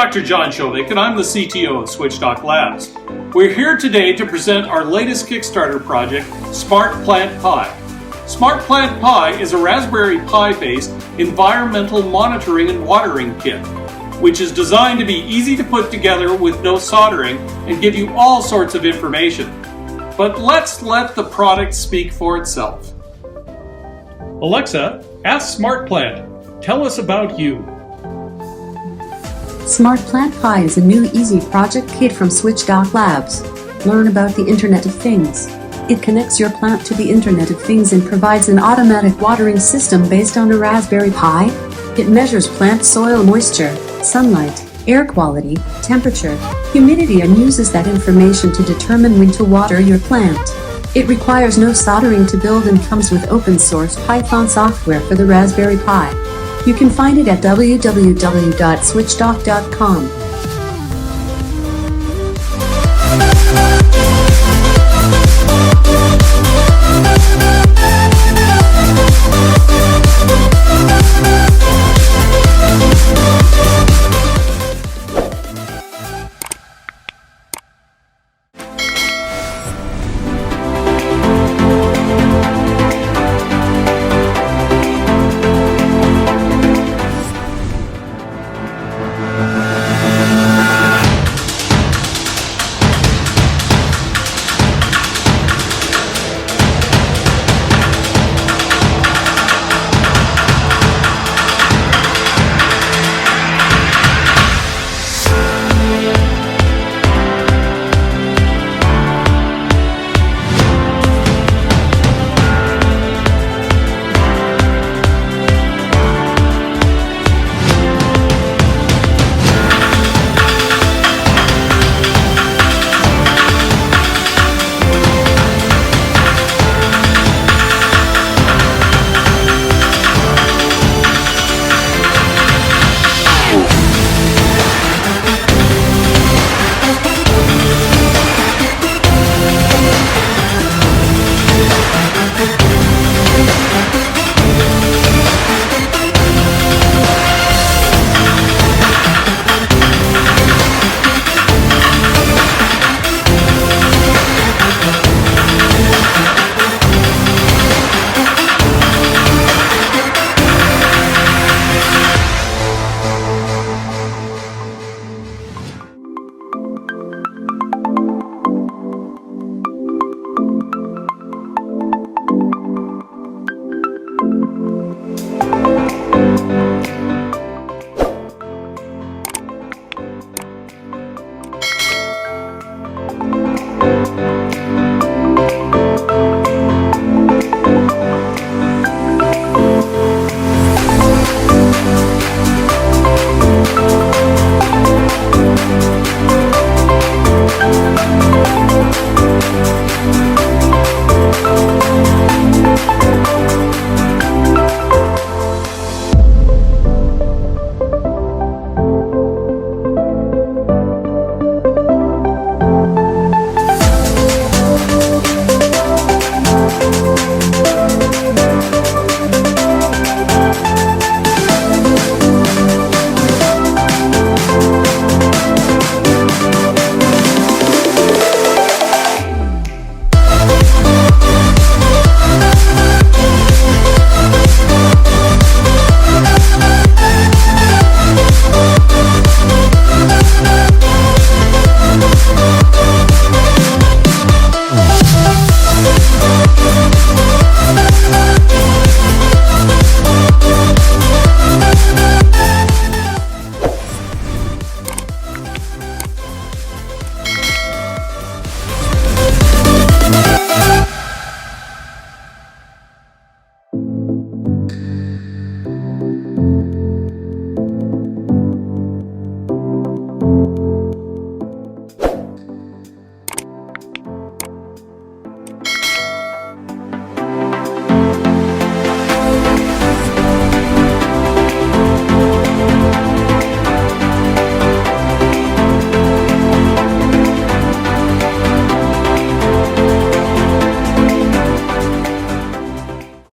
Dr. John Shovik, and I'm the CTO of SwitchDock Labs. We're here today to present our latest Kickstarter project, SmartPlantPi. SmartPlantPi is a Raspberry Pi-based environmental monitoring and watering kit, which is designed to be easy to put together with no soldering and give you all sorts of information. But let's let the product speak for itself. Alexa, ask SmartPlant, tell us about you. SmartPlantPi is a new easy project kit from SwitchDock Labs. Learn about the Internet of Things. It connects your plant to the Internet of Things and provides an automatic watering system based on a Raspberry Pi. It measures plant soil moisture, sunlight, air quality, temperature, humidity, and uses that information to determine when to water your plant. It requires no soldering to build and comes with open source Python software for the Raspberry Pi. You can find it at www.switchdock.com.